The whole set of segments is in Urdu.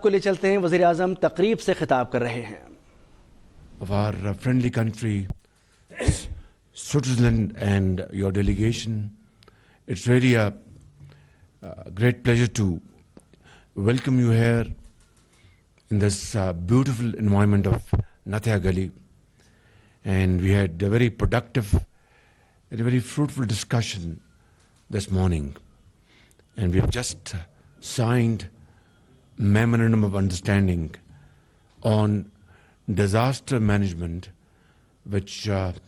کو لے چلتے ہیں. وزیر اعظم تقریب سے خطاب کر رہے ہیں. Of our friendly country, Switzerland, and your delegation, it's really a great pleasure to welcome you here in this beautiful environment of Nathia Gali. And we had a very productive and a very fruitful discussion this morning. And we have just signed memorandum of understanding on disaster management, which would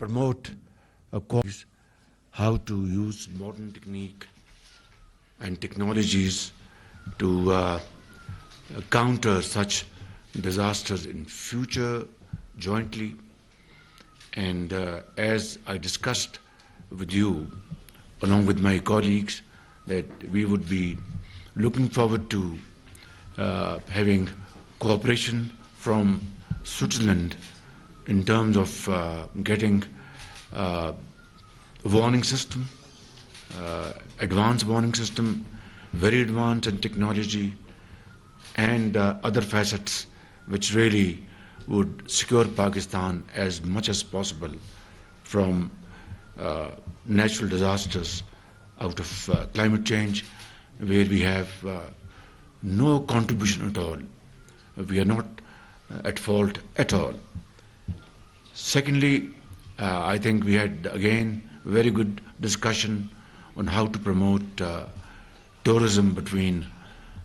promote how to use modern technique and technologies to counter such disasters in future jointly. And as I discussed with you, along with my colleagues, that we would be looking forward to having cooperation from Switzerland in terms of getting warning system, advanced warning system, very advanced in technology, and other facets which really would secure Pakistan as much as possible from natural disasters out of climate change, where we have no contribution at all. We are not at fault at all. Secondly, I think we had again very good discussion on how to promote tourism between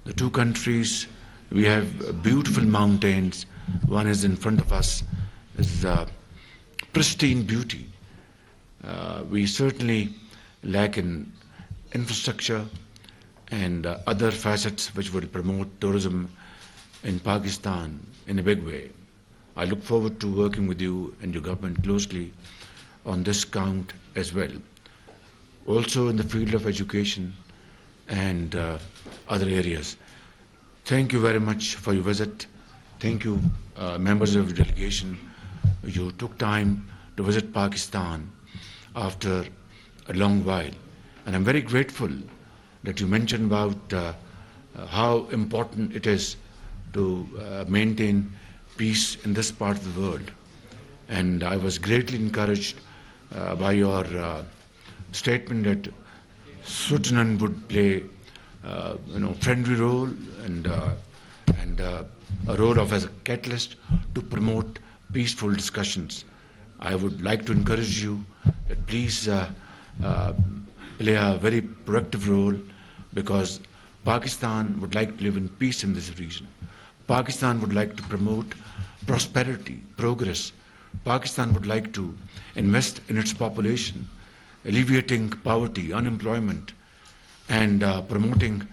the two countries. We have beautiful mountains. One is in front of us, is pristine beauty. We certainly lack in infrastructure and other facets which will promote tourism in Pakistan in a big way. I look forward to working with you and your government closely on this count as well. Also in the field of education and other areas. Thank you very much for your visit. Thank you, members of the delegation. You took time to visit Pakistan after a long while. And I'm very grateful that you mentioned about how important it is to maintain peace in this part of the world. And I was greatly encouraged by your statement that Switzerland would play friendly role and a role of as a catalyst to promote peaceful discussions. I would like to encourage you that please play a very proactive role, because Pakistan would like to live in peace in this region. Pakistan would like to promote prosperity, progress. Pakistan would like to invest in its population, alleviating poverty, unemployment, and promoting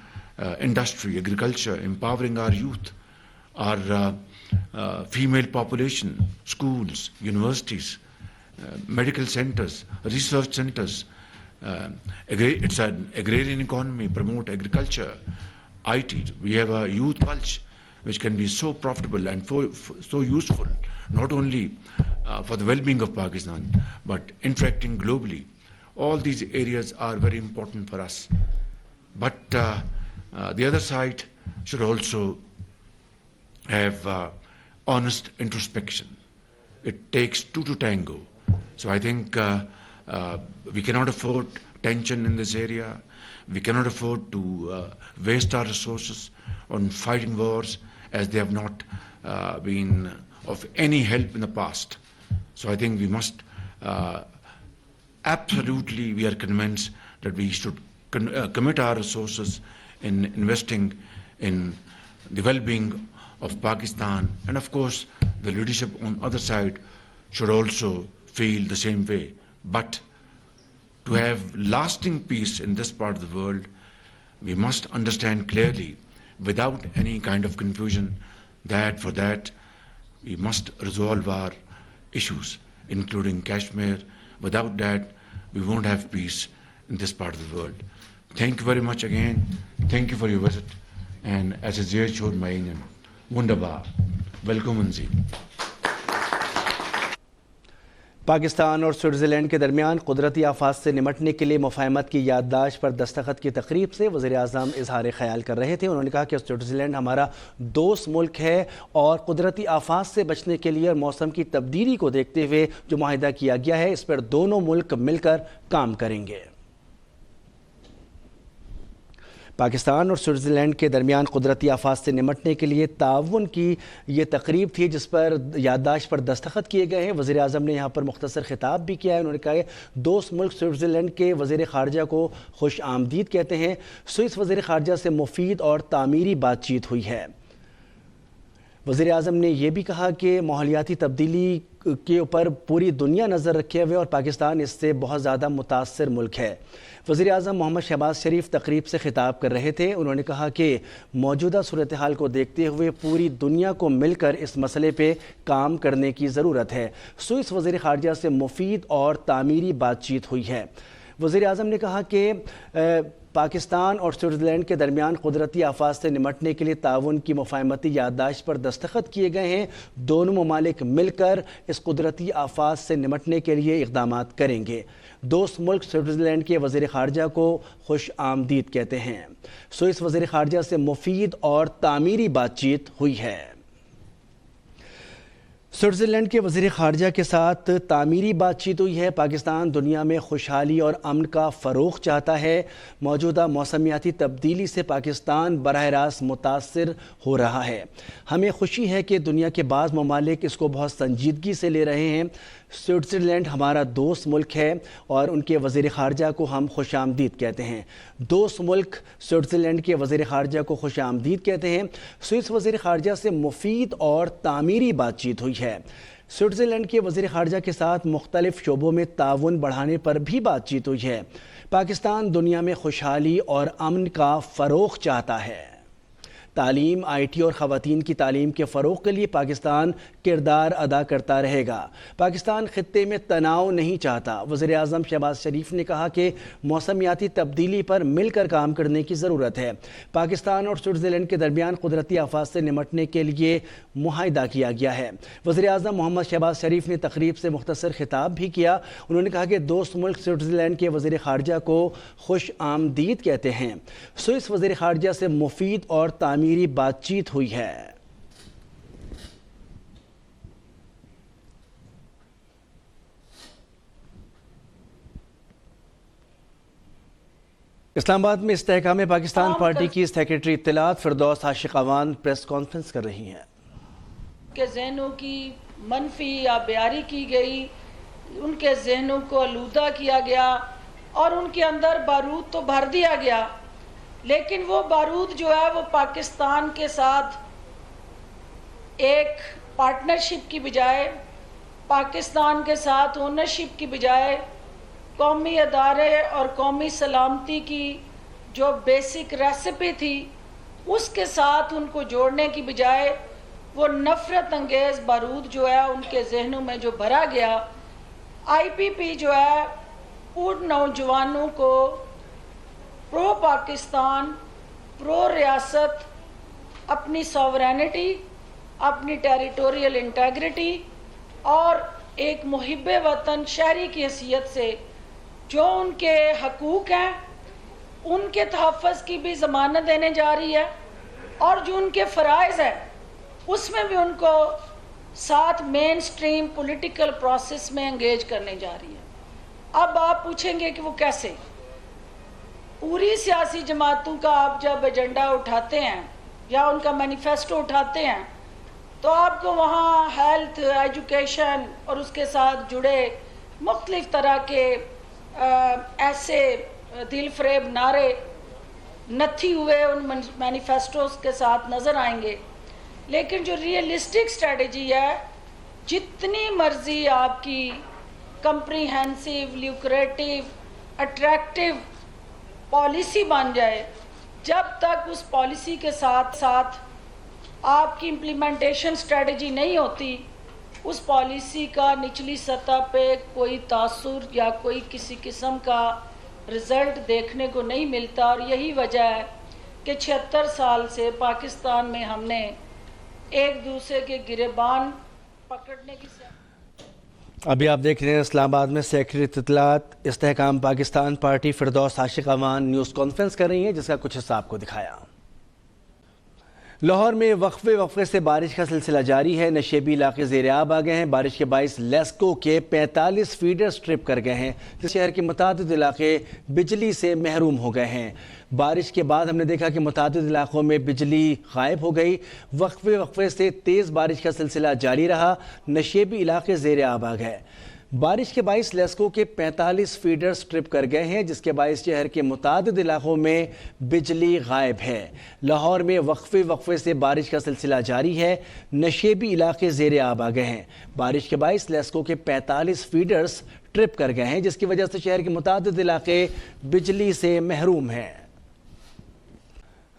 industry, agriculture, empowering our youth, our female population, schools, universities, medical centers, research centers. It's an agrarian economy, promote agriculture, IT. We have a youth pulse which can be so profitable and so useful, not only for the well-being of Pakistan, but interacting globally. All these areas are very important for us. But the other side should also have honest introspection. It takes two to tango. So I think we cannot afford tension in this area. We cannot afford to waste our resources on fighting wars as they have not been of any help in the past. So I think we must absolutely, we are convinced that we should commit our resources in investing in the well-being of Pakistan. And of course, the leadership on the other side should also feel the same way. But to have lasting peace in this part of the world, we must understand clearly, without any kind of confusion, that for that we must resolve our issues, including Kashmir. Without that, we won't have peace in this part of the world. Thank you very much again. Thank you for your visit. And as a Ziyachur Mainen, wunderbar. Welcome, Sie. Pakistan اور سوئٹزرلینڈ کے درمیان قدرتی آفات سے نمٹنے کے لیے مفاہمت کی یادداشت پر دستخط کی تقریب سے وزیر اعظم اظہار خیال کر رہے تھے۔ انہوں نے کہا کہ سوئٹزرلینڈ ہمارا دوست ملک ہے اور قدرتی آفات سے بچنے کے لیے اور موسم کی تبدیلی کو دیکھتے ہوئے جو معاہدہ کیا گیا ہے اس پر دونوں ملک مل کر کام کریں گے۔ پاکستان اور سوئٹزرلینڈ کے درمیان قدرتی آفات سے نمٹنے کے لیے تعاون کی یہ تقریب تھی جس پر یادداشت پر دستخط کیے گئے ہیں۔ وزیر اعظم نے یہاں پر مختصر خطاب بھی کیا ہے۔ انہوں نے کہا کہ دوست ملک سوئٹزرلینڈ کے وزیر خارجہ کو خوش آمدید کہتے ہیں۔ سوئس وزیر خارجہ سے مفید اور تعمیری بات چیت ہوئی ہے۔ وزیر اعظم نے یہ بھی کہا کہ ماحولیاتی تبدیلی کے اوپر پوری دنیا نظر رکھے ہوئے اور پاکستان اس سے بہت زیادہ متاثر ملک ہے۔ وزیر اعظم محمد شہباز شریف تقریب سے خطاب کر رہے تھے۔ انہوں نے کہا کہ موجودہ صورتحال کو دیکھتے ہوئے پوری دنیا کو مل کر اس مسئلے پہ کام کرنے کی ضرورت ہے۔ سوئس وزیر خارجہ سے مفید اور تعمیری بات چیت ہوئی ہے۔ وزیر اعظم نے کہا کہ پاکستان اور سوئٹزرلینڈ کے درمیان قدرتی آفات سے نمٹنے کے لیے تعاون کی مفاہمتی یادداشت پر دستخط کیے گئے ہیں۔ دونوں ممالک مل کر اس قدرتی آفات سے نمٹنے کے لیے اقدامات کریں گے۔ دوست ملک سوئٹزرلینڈ کے وزیر خارجہ کو خوش آمدید کہتے ہیں۔ سوئس وزیر خارجہ سے مفید اور تعمیری بات چیت ہوئی ہے۔ سوئٹزرلینڈ کے وزیر خارجہ کے ساتھ تعمیری بات چیت ہوئی ہے۔ پاکستان دنیا میں خوشحالی اور امن کا فروغ چاہتا ہے۔ موجودہ موسمیاتی تبدیلی سے پاکستان براہ راست متاثر ہو رہا ہے۔ ہمیں خوشی ہے کہ دنیا کے بعض ممالک اس کو بہت سنجیدگی سے لے رہے ہیں۔ سوئٹزرلینڈ ہمارا دوست ملک ہے اور ان کے وزیر خارجہ کو ہم خوش آمدید کہتے ہیں۔ دوست ملک سوئٹزرلینڈ کے وزیر خارجہ کو خوش آمدید کہتے ہیں۔ سوئس وزیر خارجہ سے مفید اور تعمیری بات چیت ہوئی ہے۔ سوئٹزرلینڈ کے وزیر خارجہ کے ساتھ مختلف شعبوں میں تعاون بڑھانے پر بھی بات چیت ہوئی ہے۔ پاکستان دنیا میں خوشحالی اور امن کا فروغ چاہتا ہے۔ تعلیم، آئی ٹی اور خواتین کی تعلیم کے فروغ کے لیے پاکستان کردار ادا کرتا رہے گا۔ پاکستان خطے میں تناؤ نہیں چاہتا۔ وزیر اعظم شہباز شریف نے کہا کہ موسمیاتی تبدیلی پر مل کر کام کرنے کی ضرورت ہے۔ پاکستان اور سوئٹزرلینڈ کے درمیان قدرتی آفات سے نمٹنے کے لیے معاہدہ کیا گیا ہے۔ وزیر اعظم محمد شہباز شریف نے تقریب سے مختصر خطاب بھی کیا۔ انہوں نے کہا کہ دوست ملک سوئٹزرلینڈ کے وزیر خارجہ کو خوش آمدید کہتے ہیں۔ سوئس وزیر خارجہ سے مفید اور تعمیری بات چیت ہوئی ہے۔ اسلام آباد میں استحکام پاکستان پارٹی کی سیکرٹری اطلاعات فردوس عاشقوان پریس کانفرنس کر رہی ہیں۔ کے ذہنوں کی منفی یا بیاری کی گئی، ان کے ذہنوں کو آلودہ کیا گیا اور ان کے اندر بارود تو بھر دیا گیا، لیکن وہ بارود جو ہے وہ پاکستان کے ساتھ ایک پارٹنرشپ کی بجائے، پاکستان کے ساتھ اونرشپ کی بجائے، قومی ادارے اور قومی سلامتی کی جو بیسک ریسپی تھی اس کے ساتھ ان کو جوڑنے کی بجائے وہ نفرت انگیز بارود جو ہے ان کے ذہنوں میں جو بھرا گیا۔ آئی پی پی جو ہے ان نوجوانوں کو پرو پاکستان، پرو ریاست، اپنی ساورینٹی، اپنی ٹیریٹوریل انٹیگریٹی اور ایک محب وطن شہری کی حیثیت سے جو ان کے حقوق ہیں ان کے تحفظ کی بھی ضمانت دینے جا رہی ہے، اور جو ان کے فرائض ہیں اس میں بھی ان کو ساتھ مین سٹریم پولیٹیکل پروسیس میں انگیج کرنے جا رہی ہے۔ اب آپ پوچھیں گے کہ وہ کیسے؟ پوری سیاسی جماعتوں کا آپ جب ایجنڈا اٹھاتے ہیں یا ان کا مینیفیسٹو اٹھاتے ہیں تو آپ کو وہاں ہیلتھ، ایجوکیشن اور اس کے ساتھ جڑے مختلف طرح کے ایسے دل فریب نعرے نتھی ہوئے ان مینیفیسٹوز کے ساتھ نظر آئیں گے، لیکن جو ریئلسٹک اسٹریٹجی ہے، جتنی مرضی آپ کی کمپریہنسو، لیوکریٹو، اٹریکٹیو پالیسی بن جائے، جب تک اس پالیسی کے ساتھ ساتھ آپ کی امپلیمنٹیشن اسٹریٹجی نہیں ہوتی، اس پالیسی کا نچلی سطح پہ کوئی تاثر یا کوئی کسی قسم کا رزلٹ دیکھنے کو نہیں ملتا۔ اور یہی وجہ ہے کہ 76 سال سے پاکستان میں ہم نے ایک دوسرے کے گریبان پکڑنے کی ابھی آپ دیکھ رہے ہیں اسلام آباد میں سیکریٹری اطلاعات استحکام پاکستان پارٹی فردوس عاشق امان نیوز کانفرنس کر رہی ہیں، جس کا کچھ حصہ آپ کو دکھایا۔ لاہور میں وقفے سے بارش کا سلسلہ جاری ہے۔ نشیبی علاقے زیر آب آ گئے ہیں۔ بارش کے باعث لیسکو کے 45 فیڈر سٹرپ کر گئے ہیں، جس شہر کے متعدد علاقے بجلی سے محروم ہو گئے ہیں۔ بارش کے بعد ہم نے دیکھا کہ متعدد علاقوں میں بجلی غائب ہو گئی۔ وقفے سے تیز بارش کا سلسلہ جاری رہا۔ نشیبی علاقے زیر آب آ گئے۔ بارش کے باعث لیسکو کے 45 فیڈر سٹرپ کر گئے ہیں، جس کے باعث شہر کے متعدد علاقوں میں بجلی غائب ہے۔ لاہور میں وقفے سے بارش کا سلسلہ جاری ہے۔ نشیبی علاقے زیر آب آ گئے ہیں۔ بارش کے باعث لیسکو کے 45 فیڈرز ٹرپ کر گئے ہیں، جس کی وجہ سے شہر کے متعدد علاقے بجلی سے محروم ہیں۔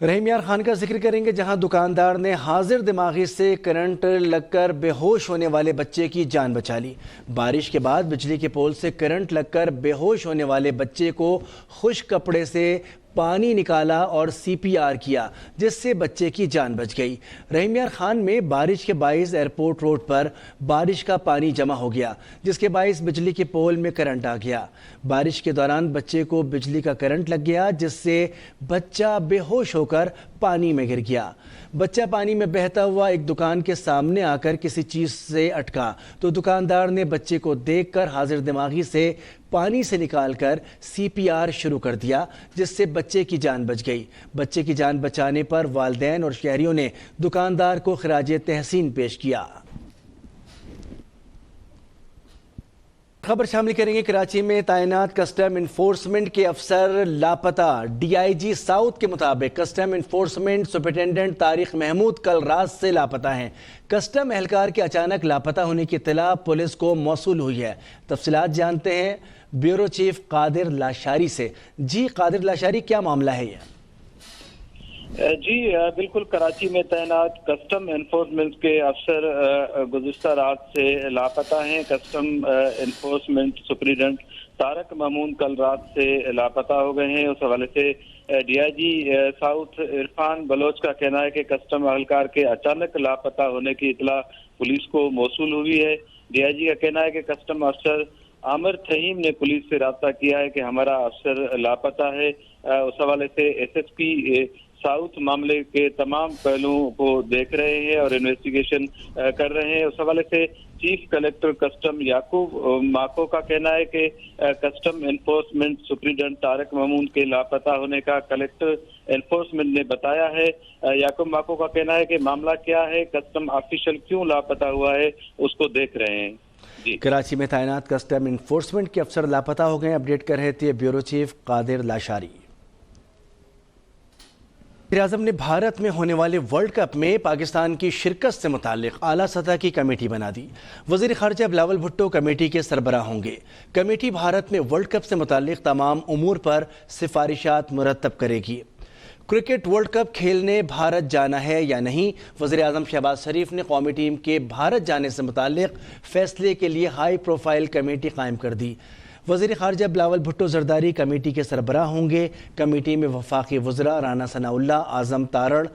رحیم یار خان کا ذکر کریں گے، جہاں دکاندار نے حاضر دماغی سے کرنٹ لگ کر بے ہوش ہونے والے بچے کی جان بچا لی۔ بارش کے بعد بجلی کے پول سے کرنٹ لگ کر بے ہوش ہونے والے بچے کو خشک کپڑے سے پانی نکالا اور CPR کیا، جس سے بچے کی جان بچ گئی۔ رحیم یار خان میں بارش کے باعث ایئرپورٹ روڈ پر بارش کا پانی جمع ہو گیا، جس کے باعث بجلی کے پول میں کرنٹ آ گیا۔ بارش کے دوران بچے کو بجلی کا کرنٹ لگ گیا، جس سے بچہ بے ہوش ہو کر پانی میں گر گیا۔ بچہ پانی میں بہتا ہوا ایک دکان کے سامنے آ کر کسی چیز سے اٹکا تو دکاندار نے بچے کو دیکھ کر حاضر دماغی سے پانی سے نکال کر CPR شروع کر دیا، جس سے بچے کی جان بچ گئی۔ بچے کی جان بچانے پر والدین اور شہریوں نے دکاندار کو خراج تحسین پیش کیا۔ خبر شامل کریں گے، کراچی میں تعینات کسٹم انفورسمنٹ کے افسر لاپتہ۔ DIG ساؤتھ کے مطابق custom enforcement superintendent Tariq Mahmood کل رات سے لاپتہ ہیں۔ کسٹم اہلکار کے اچانک لاپتہ ہونے کی اطلاع پولیس کو موصول ہوئی ہے۔ تفصیلات جانتے ہیں بیورو چیف قادر لاشاری سے۔ جی قادر لاشاری، کیا معاملہ ہے یہ؟ جی بالکل، کراچی میں تعینات کسٹم انفورسمنٹ کے افسر گزشتہ رات سے لاپتہ ہیں۔ Custom enforcement superintendent Tariq Mahmood کل رات سے لاپتہ ہو گئے ہیں۔ اس حوالے سے DIG ساؤتھ عرفان بلوچ کا کہنا ہے کہ کسٹم اہلکار کے اچانک لاپتہ ہونے کی اطلاع پولیس کو موصول ہوئی ہے۔ DIG کا کہنا ہے کہ کسٹم افسر عامر تھیم نے پولیس سے رابطہ کیا ہے کہ ہمارا افسر لاپتہ ہے۔ اس حوالے سے SSP ساؤتھ معاملے کے تمام پہلوؤں کو دیکھ رہے ہیں اور انویسٹیگیشن کر رہے ہیں۔ اس حوالے سے chief collector custom Yaqoob Mako کا کہنا ہے کہ custom enforcement superintendent Tariq Mahmood کے لاپتہ ہونے کا کلیکٹر انفورسمنٹ نے بتایا ہے۔ یعقوب ماکو کا کہنا ہے کہ معاملہ کیا ہے، کسٹم آفیشل کیوں لاپتہ ہوا ہے، اس کو دیکھ رہے ہیں۔ جی، کراچی میں تعینات کسٹم انفورسمنٹ کے افسر لاپتہ ہو گئے۔ اپڈیٹ کر رہے تھے بیورو چیف قادر لاشاری۔ وزیراعظم نے بھارت میں ہونے والے ورلڈ کپ میں پاکستان کی شرکت سے متعلق اعلیٰ سطح کی کمیٹی بنا دی۔ وزیر خارجہ بلاول بھٹو کمیٹی کے سربراہ ہوں گے۔ کمیٹی بھارت میں ورلڈ کپ سے متعلق تمام امور پر سفارشات مرتب کرے گی۔ کرکٹ ورلڈ کپ کھیلنے بھارت جانا ہے یا نہیں؟ وزیر اعظم شہباز شریف نے قومی ٹیم کے بھارت جانے سے متعلق فیصلے کے لیے ہائی پروفائل کمیٹی قائم کر دی۔ وزیر خارجہ بلاول بھٹو زرداری کمیٹی کے سربراہ ہوں گے۔ کمیٹی میں وفاقی وزراء رانا ثناء اللہ، اعظم تارڑ،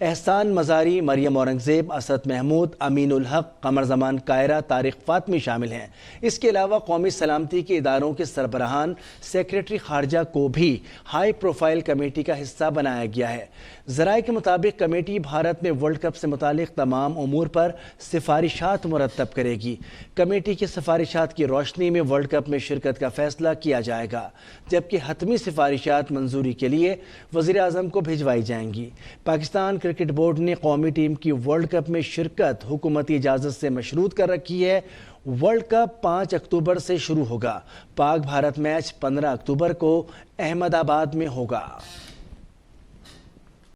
احسان مزاری، مریم اورنگزیب، اسد محمود، امین الحق، قمر زمان کائرہ، طارق فاطمی شامل ہیں۔ اس کے علاوہ قومی سلامتی کے اداروں کے سربراہان، سیکریٹری خارجہ کو بھی ہائی پروفائل کمیٹی کا حصہ بنایا گیا ہے۔ ذرائع کے مطابق کمیٹی بھارت میں ورلڈ کپ سے متعلق تمام امور پر سفارشات مرتب کرے گی۔ کمیٹی کی سفارشات کی روشنی میں ورلڈ کپ میں شرکت کا فیصلہ کیا جائے گا، جبکہ حتمی سفارشات منظوری کے لیے وزیر اعظم کو بھجوائی جائیں گی۔ پاکستان کرکٹ بورڈ نے قومی ٹیم کی ورلڈ کپ میں شرکت حکومتی اجازت سے مشروط کر رکھی ہے۔ ورلڈ کپ 5 اکتوبر سے شروع ہوگا۔ پاک بھارت میچ 15 اکتوبر کو احمد آباد میں ہوگا۔